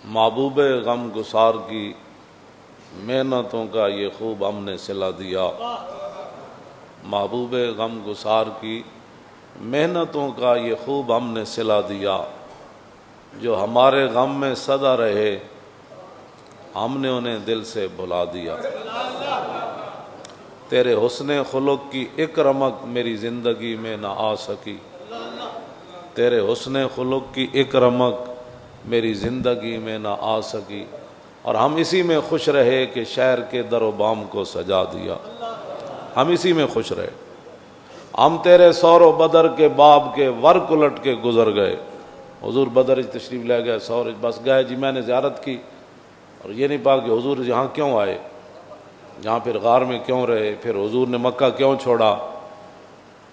محبوب غم گسار کی محنتوں کا یہ خوب ہم نے صلہ دیا، محبوب غم گسار کی محنتوں کا یہ خوب ہم نے صلہ دیا، جو ہمارے غم میں سدا رہے ہم نے انہیں دل سے بھلا دیا۔ تیرے حسن خلق کی ایک رمق میری زندگی میں نہ آ سکی، تیرے حسن خلق کی ایک رمق میری زندگی میں نہ آ سکی، اور ہم اسی میں خوش رہے کہ شہر کے در و بام کو سجا دیا۔ ہم اسی میں خوش رہے، ہم تیرے سور و بدر کے باب کے ورق الٹ کے گزر گئے۔ حضور بدر تشریف لے گئے، سور بس گئے جی، میں نے زیارت کی اور یہ نہیں پا کہ حضور یہاں کیوں آئے، یہاں پھر غار میں کیوں رہے، پھر حضور نے مکہ کیوں چھوڑا،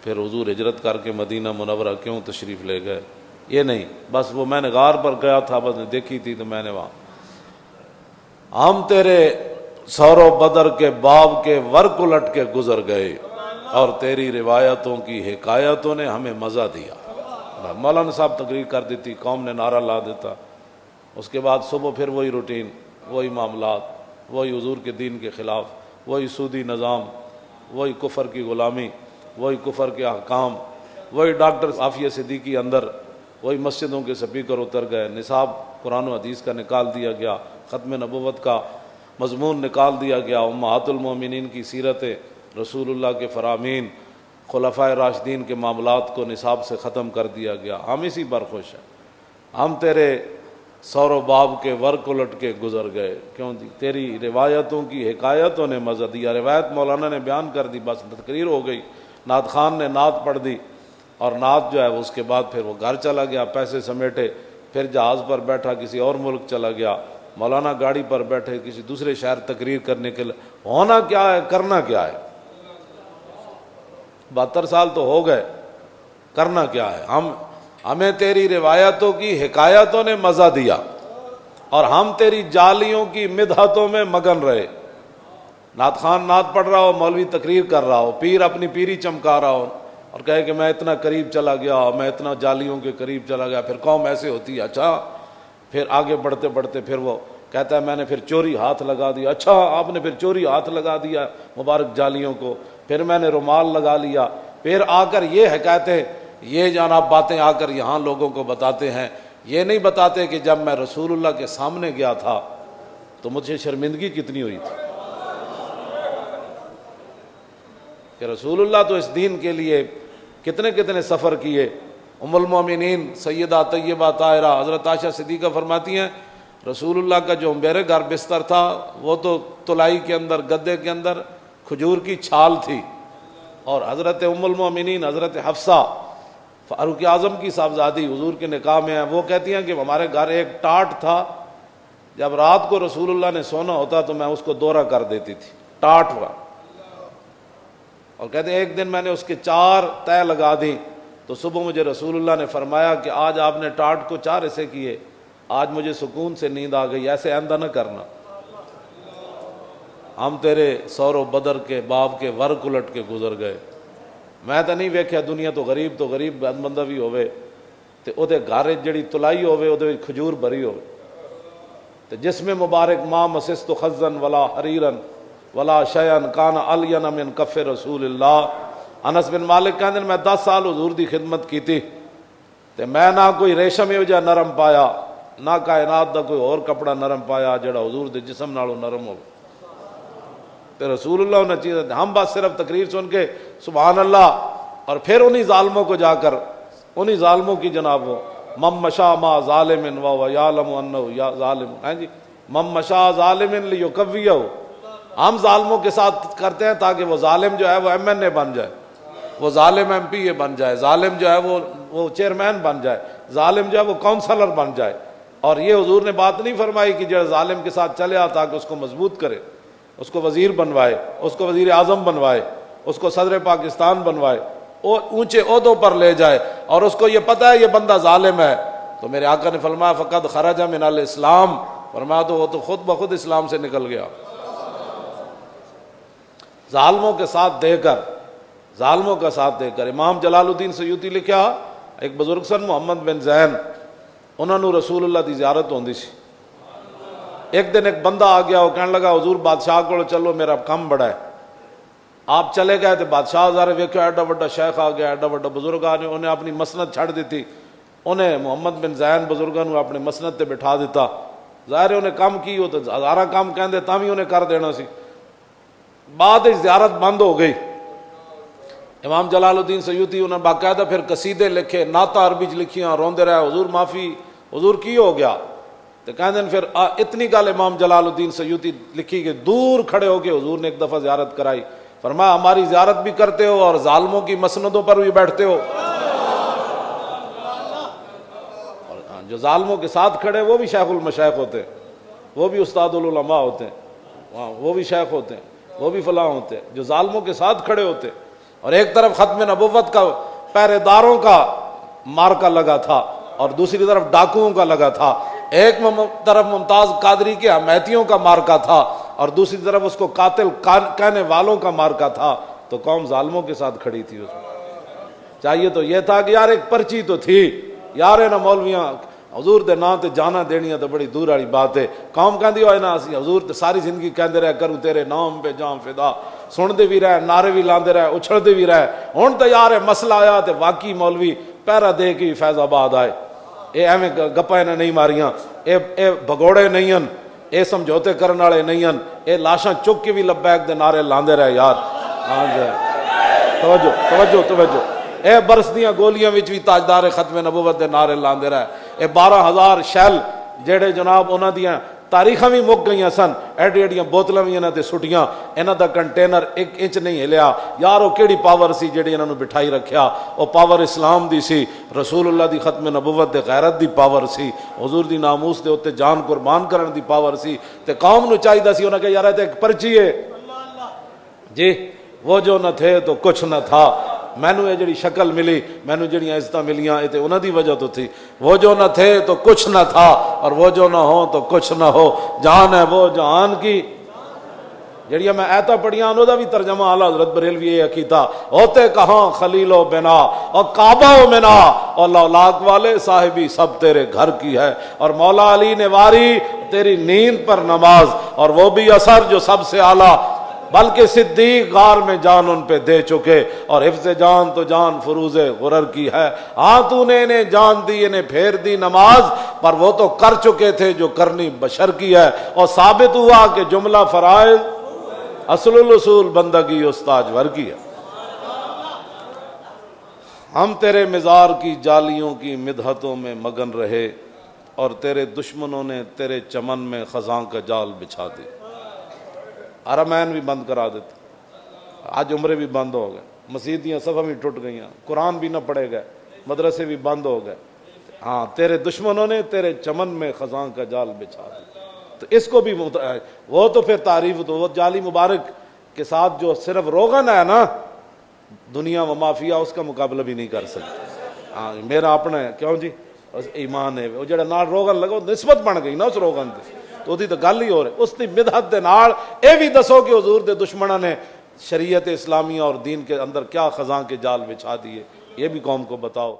پھر حضور ہجرت کر کے مدینہ منورہ کیوں تشریف لے گئے، یہ نہیں، بس وہ میں نے غار پر گیا تھا، بس دیکھی تھی تو میں نے وہاں۔ ہم تیرے سور و بدر کے باب کے ورق الٹ کے گزر گئے اور تیری روایتوں کی حکایتوں نے ہمیں مزہ دیا۔ مولانا صاحب تقریر کر دیتی، قوم نے نعرہ لا دیتا، اس کے بعد صبح پھر وہی روٹین، وہی معاملات، وہی حضور کے دین کے خلاف، وہی سودی نظام، وہی کفر کی غلامی، وہی کفر کے احکام، وہی ڈاکٹر عافیہ صدیقی اندر، وہی مسجدوں کے سپیکر اتر گئے، نصاب قرآن و حدیث کا نکال دیا گیا، ختم نبوت کا مضمون نکال دیا گیا، امہات المومنین کی سیرت رسول اللہ کے فرامین، خلفائے راشدین کے معاملات کو نصاب سے ختم کر دیا گیا۔ ہم اسی پر خوش ہیں، ہم تیرے سور و باب کے ورق الٹ کے گزر گئے، کیوں دی تیری روایتوں کی حکایتوں نے مزہ دیا۔ روایت مولانا نے بیان کر دی، بس تقریر ہو گئی، نعت خان نے نعت پڑھ دی، اور نعت جو ہے اس کے بعد پھر وہ گھر چلا گیا، پیسے سمیٹے، پھر جہاز پر بیٹھا کسی اور ملک چلا گیا، مولانا گاڑی پر بیٹھے کسی دوسرے شہر تقریر کرنے کے لیے۔ ہونا کیا ہے، کرنا کیا ہے، 72 سال تو ہو گئے، کرنا کیا ہے؟ ہمیں تیری روایتوں کی حکایتوں نے مزہ دیا اور ہم تیری جالیوں کی مدحتوں میں مگن رہے۔ نعت خان نعت پڑھ رہا ہو، مولوی تقریر کر رہا ہو، پیر اپنی پیری چمکا رہا ہو اور کہے کہ میں اتنا قریب چلا گیا، میں اتنا جالیوں کے قریب چلا گیا، پھر قوم ایسے ہوتی ہے، اچھا، پھر آگے بڑھتے بڑھتے پھر وہ کہتا ہے میں نے پھر چوری ہاتھ لگا دیا، اچھا آپ نے پھر چوری ہاتھ لگا دیا مبارک جالیوں کو، پھر میں نے رومال لگا لیا، پھر آ کر یہ حکایتیں، یہ جناب باتیں آ کر یہاں لوگوں کو بتاتے ہیں۔ یہ نہیں بتاتے کہ جب میں رسول اللہ کے سامنے گیا تھا تو مجھے شرمندگی کتنی ہوئی تھی، کہ رسول اللہ تو اس دین کے لیے کتنے کتنے سفر کیے۔ ام المومنین سیدہ طیبہ طاہرہ حضرت عائشہ صدیقہ فرماتی ہیں رسول اللہ کا جو میرے گھر بستر تھا وہ تو تلائی کے اندر، گدے کے اندر کھجور کی چھال تھی، اور حضرت ام المومنین حضرت حفصہ فاروق اعظم کی صاحبزادی حضور کے نکاح میں ہیں، وہ کہتی ہیں کہ ہمارے گھر ایک ٹاٹ تھا، جب رات کو رسول اللہ نے سونا ہوتا تو میں اس کو دورہ کر دیتی تھی، ٹاٹ ہوا، اور کہتے ہیں ایک دن میں نے اس کے 4 تہ لگا دی تو صبح مجھے رسول اللہ نے فرمایا کہ آج آپ نے ٹاٹ کو 4 حصے کیے، آج مجھے سکون سے نیند آ گئی، ایسے آئندہ نہ کرنا۔ ہم تیرے سور و بدر کے باب کے ورق الٹ کے گزر گئے۔ میں تو نہیں ویکھیا دنیا تو غریب بندہ بھی ہوئے تے او دے گھر جڑی تلائی ہوئے او دے کھجور بھری ہوئے تے جس میں مبارک ما مسست خزن ولا حریرن ولا شیئن کان الین من کف رسول اللہ۔ انس بن مالک کہندے میں 10 سال حضور دی خدمت کیتی تے میں نہ کوئی ریشم یو جا نرم پایا، نہ کائنات دا کوئی اور کپڑا نرم پایا جڑا حضور دے جسم نالوں نرم ہو تے رسول اللہ نے چیز۔ ہم بس صرف تقریر سن کے سبحان اللہ، اور پھر انہی ظالموں کو جا کر انہی ظالموں کی جناب وہ مم مشا ما ظالم و یعلم انہ یا ظالم، ہیں جی، مم مشا ظالم لیکویہ، ہم ظالموں کے ساتھ کرتے ہیں تاکہ وہ ظالم جو ہے وہ MNA بن جائے، وہ ظالم MPA بن جائے، ظالم جو ہے وہ چیئرمین بن جائے، ظالم جو ہے وہ کونسلر بن جائے۔ اور یہ حضور نے بات نہیں فرمائی کہ جو ظالم کے ساتھ چلے آ تاکہ اس کو مضبوط کرے، اس کو وزیر بنوائے، اس کو وزیر اعظم بنوائے، اس کو صدر پاکستان بنوائے، اونچے عہدوں پر لے جائے، اور اس کو یہ پتہ ہے یہ بندہ ظالم ہے تو میرے آقا نے فرمایا فقد خرج من الاسلام، فرمایا تو وہ تو خود بخود اسلام سے نکل گیا۔ ظالموں کے ساتھ دے کر، ظالموں کا ساتھ دے کر، امام جلال الدین سیوطی لکھا ایک بزرگ سن محمد بن زین، انہوں نے رسول اللہ دی زیارت ہوندی سی، ایک دن ایک بندہ آ گیا, وہ کہنے لگا حضور بادشاہ کو چلو میرا کم بڑا ہے. آپ چلے گئے تو بادشاہ ظاہر ویکھو ایڈا بڑا شیخ آ گیا, ایڈا بڑا بزرگ آ گیا, انہیں اپنی مسند چھڑ دیتی, انہیں محمد بن زین بزرگوں نے اپنے مسند تے بٹھا دیتا. ظاہر انہیں کام کی ہو تو ہزارہ کام کہندے تاں بھی انہیں کر دینا سی. بعد زیارت بند ہو گئی. امام جلال الدین سیوطی انہیں باقاعدہ پھر قصیدے لکھے, نعتاں عربی چ لکھیاں, روندے رہے حضور معافی, حضور کی ہو گیا. تو کہندے پھر اتنی گل امام جلال الدین سیوطی لکھی کہ دور کھڑے ہو کے حضور نے ایک دفعہ زیارت کرائی, فرمایا ہماری زیارت بھی کرتے ہو اور ظالموں کی مسندوں پر بھی بیٹھتے ہو. اور جو ظالموں کے ساتھ کھڑے وہ بھی شیخ المشائخ ہوتے ہیں, وہ بھی استاد العلماء ہوتے ہیں, وہ بھی شیخ ہوتے ہیں, وہ بھی فلاں ہوتے ہیں. جو ظالموں کے ساتھ کھڑے ہوتے, اور ایک طرف ختم نبوت کا پہرے داروں کا مارکا لگا تھا اور دوسری طرف ڈاکوؤں کا لگا تھا. ایک طرف ممتاز قادری کے حمایتیوں کا مارکا تھا اور دوسری طرف اس کو قاتل کہنے والوں کا مارکا تھا. تو قوم ظالموں کے ساتھ کھڑی تھی. اس میں چاہیے تو یہ تھا کہ یار ایک پرچی تو تھی یار, نہ مولویاں حضور دے نام تے جانا دینیاں تو بڑی دور والی بات ہے. قوم کہندی ہوئے نا اسی حضور تے ساری زندگی کہندے رہے کروں تیرے نام پہ جام فدا, سن دے بھی رہے, نعرے بھی لاندے رہے, اچھل دے بھی رہے. ہن تے یار مسئلہ آیا تے واقعی مولوی پہرا دے کے فیض آباد آئے. اے ایویں گپاں نے نہیں ماریاں, اے بھگوڑے نہیں ہیں, اے سمجھوتے کرن والے نہیں ہیں, اے لاشاں چک کے بھی لبیک دے نعرے لاندے رہے یار. ہاں جی توجہ توجہ توجہ. اے برسدیاں گولیاں وچ بھی تاجدار ختم نبوت دے نعرے لاندے رہے. اے 12,000 شیل جڑے جناب انہاں دیاں تاریخاں بھی مک گئیاں سن, ایڈی ایڈیاں بوتلاں بھی انہاں تے سٹیاں, انہاں دا کنٹینر 1 انچ نہیں ہلیا. یار وہ کیڑی پاور سی جڑی انہاں نو بٹھائی رکھیا, وہ پاور اسلام دی سی, رسول اللہ دی ختم نبوت دے غیرت دی پاور سی, حضور دی ناموس دے اوتے جان قربان کرن دی پاور سی. تے قوم نو چاہیدا سی انہاں کہ یار تے ایک پرچی ہے جی, وہ جو نہ تھے تو کچھ نہ تھا. مینو یہ جڑی شکل ملی, مینو جڑیاں عزتاں ملیاں, یہ تے انہاں دی وجہ تو تھی. وہ جو نہ تھے تو کچھ نہ تھا, اور وہ جو نہ ہو تو کچھ نہ ہو. جان ہے وہ جہان کی. جڑیاں میں آیتاں پڑھیاں انہاں دا بھی ترجمہ اعلی حضرت بریلوی یہ کیتا, ہوتے کہاں خلیل و بنا اور کعبہ و منا, اور لولاک والے صاحبی سب تیرے گھر کی ہے. اور مولا علی نے واری تیری نیند پر نماز, اور وہ بھی اثر جو سب سے اعلیٰ, بلکہ صدیق غار میں جان ان پہ دے چکے, اور حفظ جان تو جان فروز غرر کی ہے. ہاں تو نے انہیں جان دی, انہیں پھیر دی نماز, پر وہ تو کر چکے تھے جو کرنی بشر کی ہے. اور ثابت ہوا کہ جملہ فرائض اصل الاصول بندگی استاجور کی ہے. ہم تیرے مزار کی جالیوں کی مدحتوں میں مگن رہے, اور تیرے دشمنوں نے تیرے چمن میں خزاں کا جال بچھا دی. حرمین بھی بند کرا دیتے, آج عمرے بھی بند ہو گئے, مسیدیاں صفحہ بھی ٹوٹ گئیاں, قرآن بھی نہ پڑھے گئے, مدرسے بھی بند ہو گئے. ہاں تیرے دشمنوں نے تیرے چمن میں خزاں کا جال بچھا دی. تو اس کو بھی وہ تو پھر تعریف, تو وہ جالی مبارک کے ساتھ جو صرف روغن ہے نا, دنیا و مافیا اس کا مقابلہ بھی نہیں کر سکتے. ہاں میرا اپنا ہے, کیوں جی ایمان ہے, وہ جڑا نال روغن لگا نسبت بن گئی نا اس روغن تے, تو وہ تو گل ہی ہو رہی. اس کی مدحت دے نال اے بھی دسو کہ حضور دے دشمنوں نے شریعت اسلامیہ اور دین کے اندر کیا خزاں کے جال بچھا دیے, یہ بھی قوم کو بتاؤ.